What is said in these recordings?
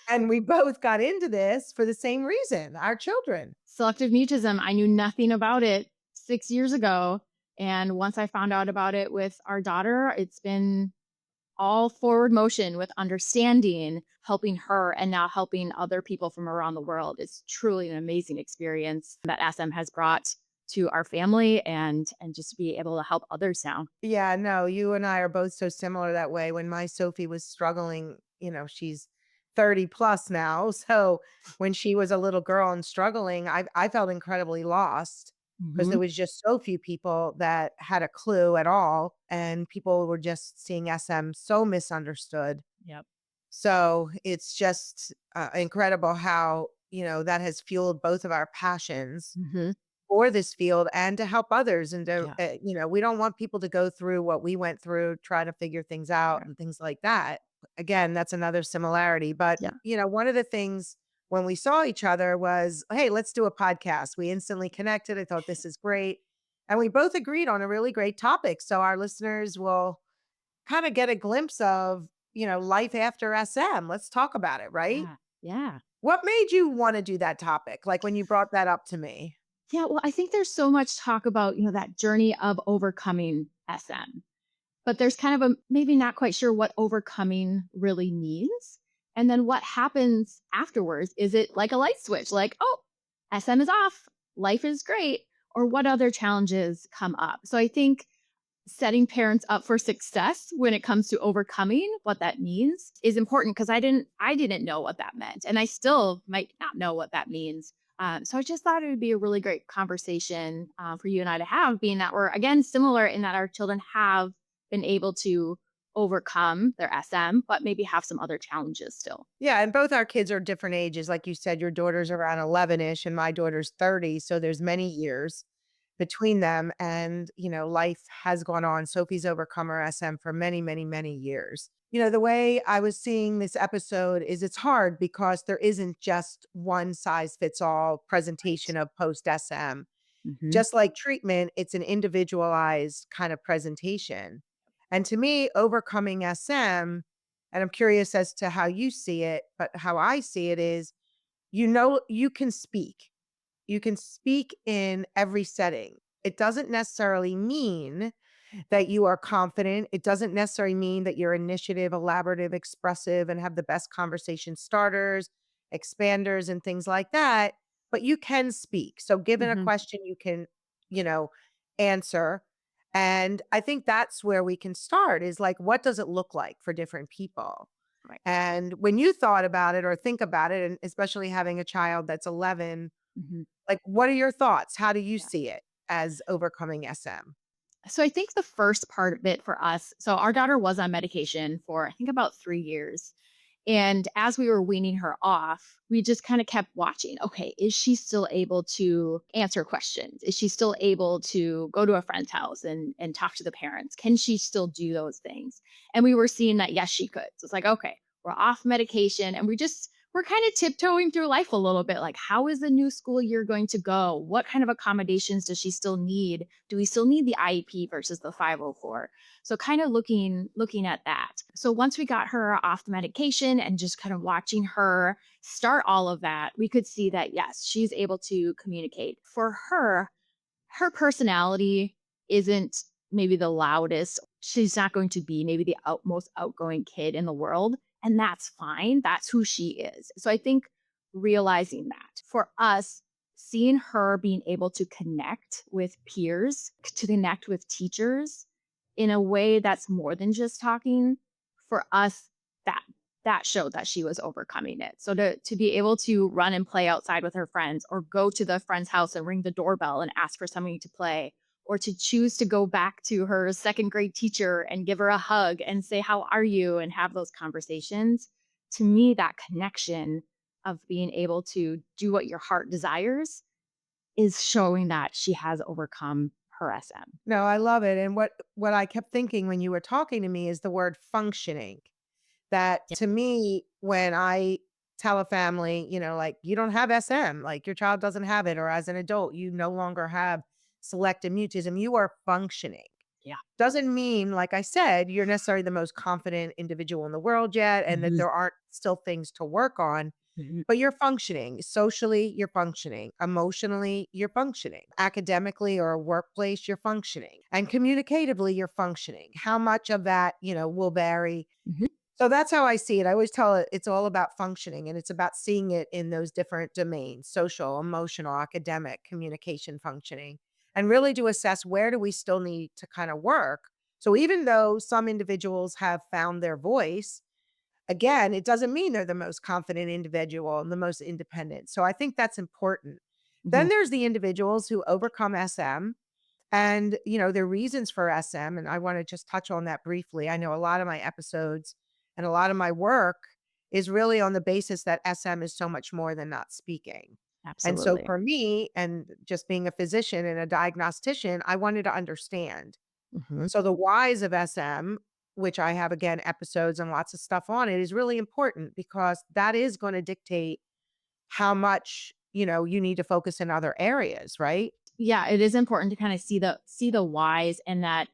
And we both got into this for the same reason, our children. Selective mutism, I knew nothing about it 6 years ago. And once I found out about it with our daughter, it's been all forward motion with understanding, helping her, and now helping other people from around the world. It's truly an amazing experience that SM has brought to our family and just be able to help others now. Yeah, no, you and I are both so similar that way. When my Sophie was struggling, she's 30 plus now. So when she was a little girl and struggling, I felt incredibly lost because Hmm. there was just so few people that had a clue at all. And people were just seeing SM so misunderstood. Yep. So it's just incredible how, that has fueled both of our passions Hmm. for this field and to help others and to, Yeah. we don't want people to go through what we went through, try to figure things out Right. and things like that. Again, that's another similarity. But, Yeah. one of the things when we saw each other was, hey, let's do a podcast. We instantly connected. I thought this is great. And we both agreed on a really great topic. So our listeners will kind of get a glimpse of, life after SM. Let's talk about it, right? Yeah. Yeah. What made you want to do that topic? Like when you brought that up to me? Yeah. Well, I think there's so much talk about, that journey of overcoming SM. But there's kind of a maybe not quite sure what overcoming really means. And then what happens afterwards? Is it like a light switch? Like, oh, SM is off, life is great. Or what other challenges come up? So I think setting parents up for success when it comes to overcoming what that means is important because I didn't know what that meant, and I still might not know what that means. So I just thought it would be a really great conversation for you and I to have, being that we're again similar in that our children have been able to overcome their SM, but maybe have some other challenges still. Yeah, and both our kids are different ages. Like you said, your daughter's around 11-ish and my daughter's 30, so there's many years between them and, life has gone on. Sophie's overcome her SM for many, many, many years. The way I was seeing this episode is it's hard because there isn't just one size fits all presentation of post SM. Hmm. Just like treatment, it's an individualized kind of presentation. And to me, overcoming SM, and I'm curious as to how you see it, but how I see it is, you can speak. You can speak in every setting. It doesn't necessarily mean that you are confident. It doesn't necessarily mean that you're initiative, elaborative, expressive, and have the best conversation starters, expanders, and things like that. But you can speak. So, given a Hmm. question, you can, you know, answer. And I think that's where we can start is like, what does it look like for different people? Right. And when you thought about it or think about it, and especially having a child that's 11, Hmm. like, what are your thoughts? How do you Yeah. see it as overcoming SM? So I think the first part of it for us, so our daughter was on medication for I think about 3 years. And as we were weaning her off, we just kind of kept watching. Okay, is she still able to answer questions? Is she still able to go to a friend's house and talk to the parents? Can she still do those things? And we were seeing that yes, she could. So it's like, okay, we're off medication and we're kind of tiptoeing through life a little bit. Like, how is the new school year going to go? What kind of accommodations does she still need? Do we still need the IEP versus the 504? So kind of looking at that. So once we got her off the medication and just kind of watching her start all of that, we could see that yes, she's able to communicate. For her, her personality isn't maybe the loudest. She's not going to be maybe the most outgoing kid in the world, and that's fine. That's who she is. So I think realizing that for us, seeing her being able to connect with peers, to connect with teachers in a way that's more than just talking, for us, that that showed that she was overcoming it. So to be able to run and play outside with her friends or go to the friend's house and ring the doorbell and ask for somebody to play or to choose to go back to her second grade teacher and give her a hug and say how are you and have those conversations, to me that connection of being able to do what your heart desires is showing that she has overcome her SM. No, I love it, and what I kept thinking when you were talking to me is the word functioning. That Yeah. to me, when I tell a family, like, "You don't have SM, like, your child doesn't have it," or as an adult, "You no longer have selective mutism, you are functioning." Yeah. Doesn't mean, like I said, you're necessarily the most confident individual in the world yet and that Mhm. there aren't still things to work on, Mhm. but you're functioning. Socially, you're functioning. Emotionally, you're functioning. Academically or workplace, you're functioning. And communicatively, you're functioning. How much of that, will vary. Mhm. So that's how I see it. I always tell it it's all about functioning and it's about seeing it in those different domains: social, emotional, academic, communication, functioning, and really to assess where do we still need to kind of work. So even though some individuals have found their voice, again, it doesn't mean they're the most confident individual and the most independent. So I think that's important. Mhm. Then there's the individuals who overcome SM and, their reasons for SM. And I want to just touch on that briefly. I know a lot of my episodes and a lot of my work is really on the basis that SM is so much more than not speaking. And so Absolutely. for me, and just being a physician and a diagnostician, I wanted to understand. Mhm. So the whys of SM, which I have again episodes and lots of stuff on it, is really important because that is going to dictate how much, you need to focus in other areas, right? Yeah, it is important to kind of see the whys, and that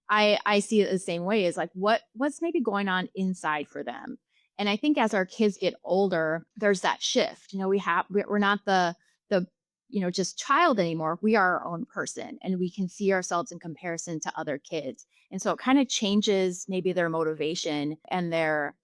I see it the same way, is like what's maybe going on inside for them. And I think as our kids get older, there's that shift. We're not the just child anymore. We are our own person, and we can see ourselves in comparison to other kids. And so it kind of changes maybe their motivation and their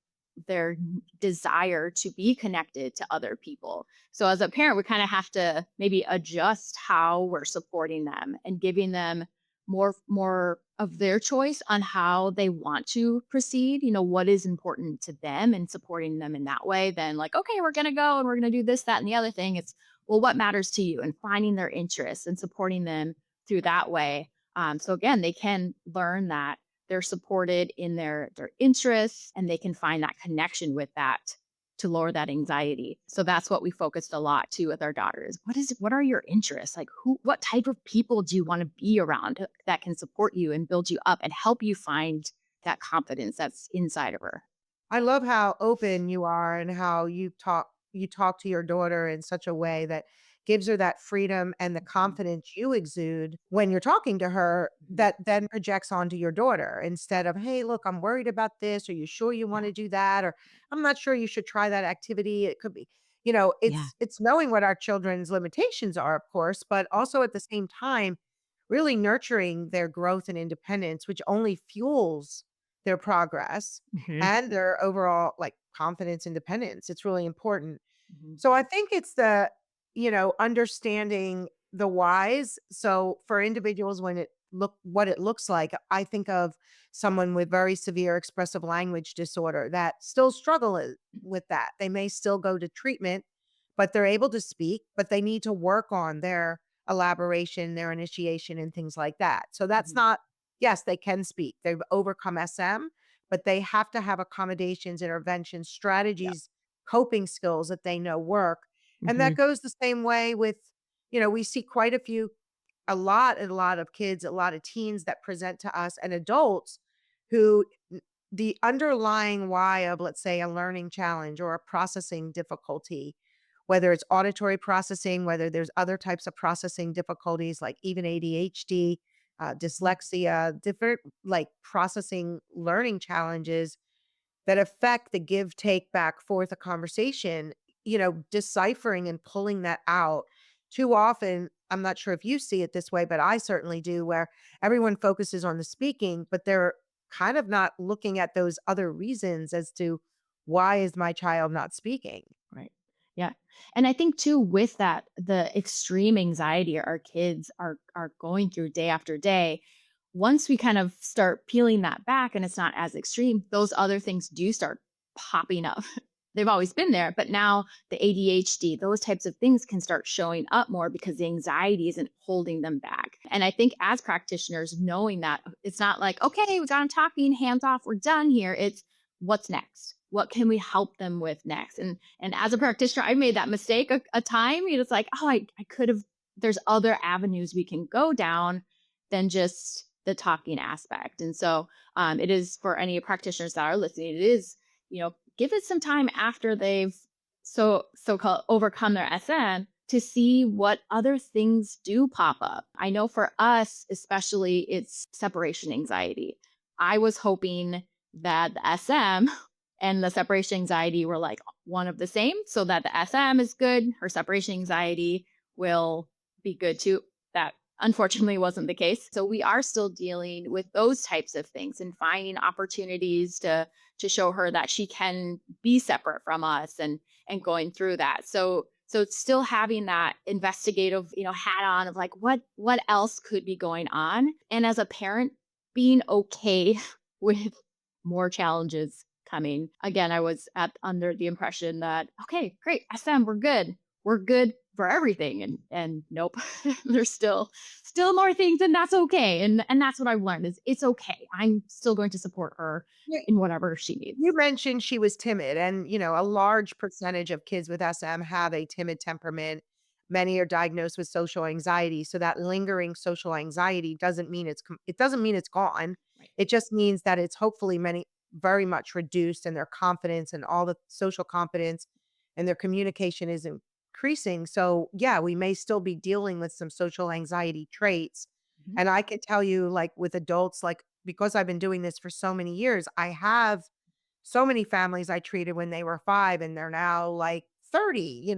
desire to be connected to other people. So as a parent, we kind of have to maybe adjust how we're supporting them and giving them more of their choice on how they want to proceed, what is important to them, and supporting them in that way. Then like, okay, we're going to go and we're going to do this, that, and the other thing. It's, well, what matters to you, and finding their interests and supporting them through that way. So again, they can learn that they're supported in their interests, and they can find that connection with that to lower that anxiety. So that's what we focused a lot too with our daughters. What are your interests? Like, what type of people do you want to be around that can support you and build you up and help you find that confidence that's inside of her? I love how open you are and how you talk to your daughter in such a way that gives her that freedom and the Mhm. confidence you exude when you're talking to her Mhm. that then projects onto your daughter instead of, "Hey, look, I'm worried about this. Are you sure you Yeah. want to do that?" Or "I'm not sure you should try that activity. It could be." Yeah. It's knowing what our children's limitations are, of course, but also at the same time really nurturing their growth and independence, which only fuels their progress Mhm. and their overall, like, confidence, independence. It's really important. Mhm. So I think it's understanding the whys. So for individuals, when it look what it looks like, I think of someone with very severe expressive language disorder that still struggle with that. They may still go to treatment, but they're able to speak, but they need to work on their elaboration, their initiation, and things like that. So that's Mhm. not, yes, they can speak. They've overcome SM, but they have to have accommodations, interventions, Yep. strategies, coping skills that they know work. And that Mhm. goes the same way with, we see quite a lot of kids, a lot of teens that present to us and adults who the underlying why of, let's say, a learning challenge or a processing difficulty, whether it's auditory processing, whether there's other types of processing difficulties like even ADHD, Mhm. dyslexia, different like processing learning challenges that affect the give, take, back, forth a conversation, deciphering and pulling that out. Too often, I'm not sure if you see it this way, but I certainly do, where everyone focuses on the speaking, but they're kind of not looking at those other reasons as to why is my child not speaking? Right. Yeah. And I think too, with that, the extreme anxiety our kids are going through day after day, once we kind of start peeling that back and it's not as extreme, those other things do start popping up. They've always been there, but now the ADHD, those types of things can start showing up more because the anxiety isn't holding them back. And I think as practitioners, knowing that it's not like, okay, we got them talking, hands off, we're done here. It's what's next? What can we help them with next? And as a practitioner, I made that mistake a time. It's like, oh, I could have, there's other avenues we can go down than just the talking aspect. And so it is for any practitioners that are listening, it is, give it some time after they've so called overcome their SM to see what other things do pop up. I know for us, especially, it's separation anxiety. I was hoping that the SM and the separation anxiety were like one of the same, so that the SM is good, her separation anxiety will be good too. That unfortunately wasn't the case. So we are still dealing with those types of things and finding opportunities to show her that she can be separate from us and going through that. So it's still having that investigative, hat on of like what else could be going on. And as a parent, being okay with more challenges coming. Again, I was under the impression that okay, great, SM, we're good. We're good for everything. And nope. There's still more things, and that's okay. And that's what I've learned is it's okay. I'm still going to support her in whatever she You needs. mentioned she was timid, and, a large percentage of kids with SM have a timid temperament. Many are diagnosed with social anxiety, so that lingering social anxiety doesn't mean it doesn't mean it's gone. Right. It just means that it's hopefully many very much reduced, and their confidence and all the social confidence and their communication is increasing. So, yeah, we may still be dealing with some social anxiety traits. Mhm. And I can tell you, like, with adults, like, because I've been doing this for so many years, I have so many families I treated when they were 5 and they're now like 30,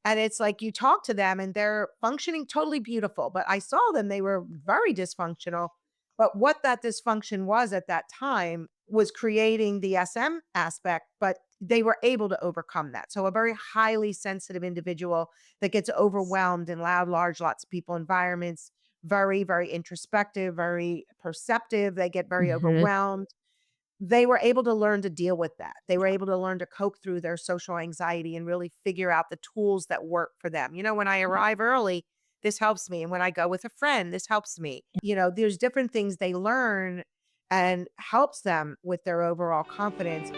And it's like you talk to them and they're functioning totally beautiful, but I saw them, they were very dysfunctional. But what that dysfunction was at that time was creating the SM aspect, but they were able to overcome that. So a very highly sensitive individual that gets overwhelmed in loud, large, lots of people environments, very, very introspective, very perceptive. They get very Mhm. overwhelmed. They were able to learn to deal with that. They were able to learn to cope through their social anxiety and really figure out the tools that work for them. When I Yep. arrive early, this helps me. And when I go with a friend, this helps me. There's different things they learn and helps them with their overall confidence.